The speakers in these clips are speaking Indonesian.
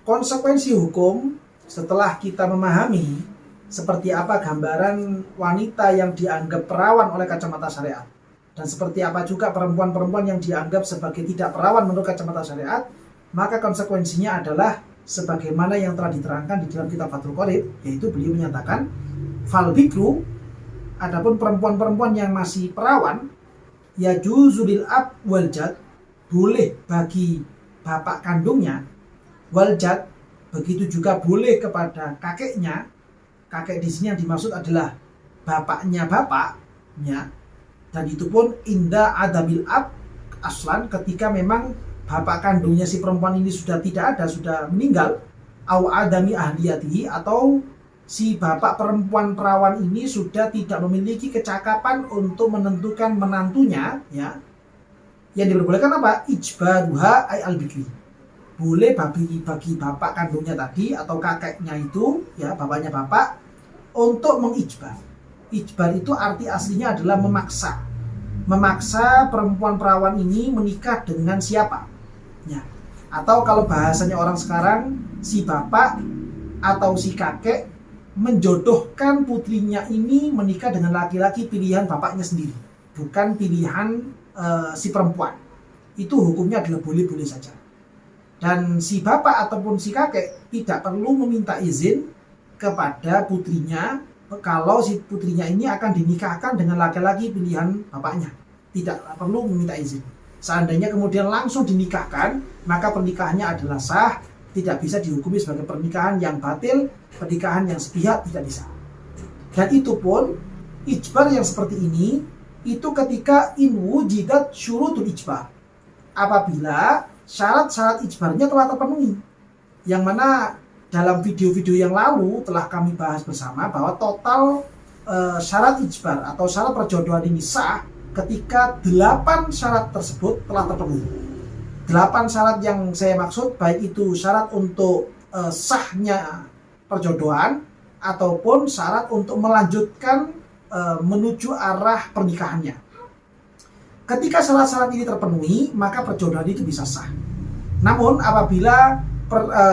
konsekuensi hukum setelah kita memahami seperti apa gambaran wanita yang dianggap perawan oleh kacamata syariat dan seperti apa juga perempuan-perempuan yang dianggap sebagai tidak perawan menurut kacamata syariat, maka konsekuensinya adalah sebagaimana yang telah diterangkan di dalam kitab Fathul Qorib, yaitu beliau menyatakan fal bikru, adapun perempuan-perempuan yang masih perawan, yajuzu lil ab wal jad, boleh bagi bapak kandungnya, wal jad, begitu juga boleh kepada kakeknya. Kakek di sini yang dimaksud adalah bapaknya bapaknya, dan itu pun inda adabil ab aslan, ketika memang bapak kandungnya si perempuan ini sudah tidak ada, sudah meninggal, au adami ahliyatihi, atau si bapak perempuan perawan ini sudah tidak memiliki kecakapan untuk menentukan menantunya, ya. Yang diperbolehkan apa? Ijbaruha ay al-bikri. Boleh bagi bapak kandungnya tadi atau kakeknya itu, ya, bapaknya bapak, untuk mengijbar. Ijbar itu arti aslinya adalah memaksa. Memaksa perempuan perawan ini menikah dengan siapa? Ya. Atau kalau bahasanya orang sekarang, si bapak atau si kakek menjodohkan putrinya ini menikah dengan laki-laki pilihan bapaknya sendiri, bukan pilihan si perempuan. Itu hukumnya adalah boleh-boleh saja. Dan si bapak ataupun si kakek tidak perlu meminta izin kepada putrinya kalau si putrinya ini akan dinikahkan dengan laki-laki pilihan bapaknya. Tidak perlu meminta izin. Seandainya kemudian langsung dinikahkan, maka pernikahannya adalah sah, tidak bisa dihukumi sebagai pernikahan yang batil, pernikahan yang sepihak, tidak bisa. Dan itu pun ijbar yang seperti ini, itu ketika in wujidat syurutul ijbar, apabila syarat-syarat ijbarnya telah terpenuhi. Yang mana dalam video-video yang lalu telah kami bahas bersama bahwa total syarat ijbar atau syarat perjodohan ini sah ketika 8 syarat tersebut telah terpenuhi. 8 syarat yang saya maksud, baik itu syarat untuk sahnya perjodohan ataupun syarat untuk melanjutkan menuju arah pernikahannya. Ketika syarat-syarat ini terpenuhi, maka perjodohan itu bisa sah. Namun apabila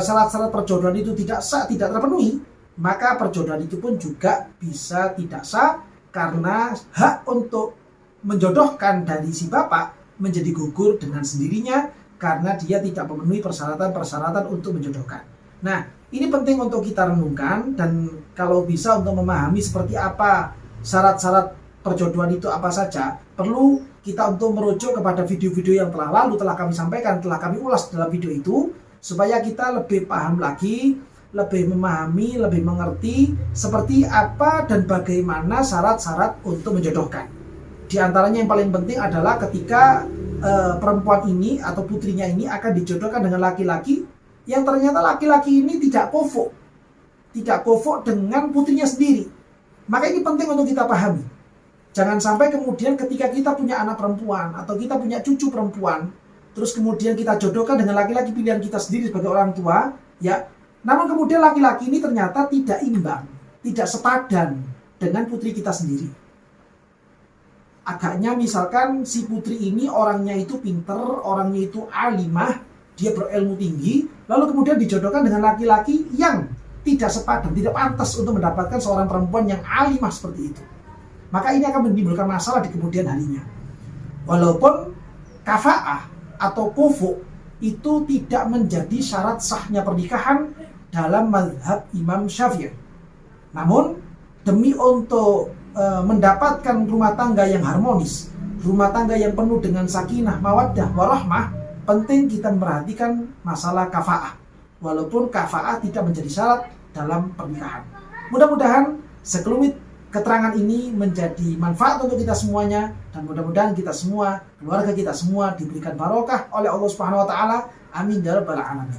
syarat-syarat perjodohan itu tidak sah, tidak terpenuhi, maka perjodohan itu pun juga bisa tidak sah, karena hak untuk menjodohkan dari si bapak menjadi gugur dengan sendirinya karena dia tidak memenuhi persyaratan-persyaratan untuk menjodohkan. Nah, ini penting untuk kita renungkan, dan kalau bisa untuk memahami seperti apa syarat-syarat perjodohan itu apa saja, perlu kita untuk merujuk kepada video-video yang telah lalu telah kami sampaikan, telah kami ulas dalam video itu, supaya kita lebih paham lagi, lebih memahami, lebih mengerti seperti apa dan bagaimana syarat-syarat untuk menjodohkan. Di antaranya yang paling penting adalah ketika perempuan ini atau putrinya ini akan dijodohkan dengan laki-laki yang ternyata laki-laki ini tidak kofo dengan putrinya sendiri. Maka ini penting untuk kita pahami. Jangan sampai kemudian ketika kita punya anak perempuan atau kita punya cucu perempuan, terus kemudian kita jodohkan dengan laki-laki pilihan kita sendiri sebagai orang tua, ya. Namun kemudian laki-laki ini ternyata tidak imbang, tidak sepadan dengan putri kita sendiri. Agaknya misalkan si putri ini orangnya itu pinter, orangnya itu alimah, dia berilmu tinggi, lalu kemudian dijodohkan dengan laki-laki yang tidak sepadan, tidak pantas untuk mendapatkan seorang perempuan yang alimah seperti itu. Maka ini akan menimbulkan masalah di kemudian harinya. Walaupun kafa'ah atau kufu itu tidak menjadi syarat sahnya pernikahan dalam mazhab Imam Syafi'i. Namun demi untuk mendapatkan rumah tangga yang harmonis, rumah tangga yang penuh dengan sakinah, mawaddah, warahmah, penting kita memperhatikan masalah kafa'ah. Walaupun kafa'ah tidak menjadi syarat dalam pernikahan. Mudah-mudahan sekelumit keterangan ini menjadi manfaat untuk kita semuanya, dan mudah-mudahan kita semua, keluarga kita semua diberikan barokah oleh Allah Subhanahu wa taala. Amin ya rabbal alamin.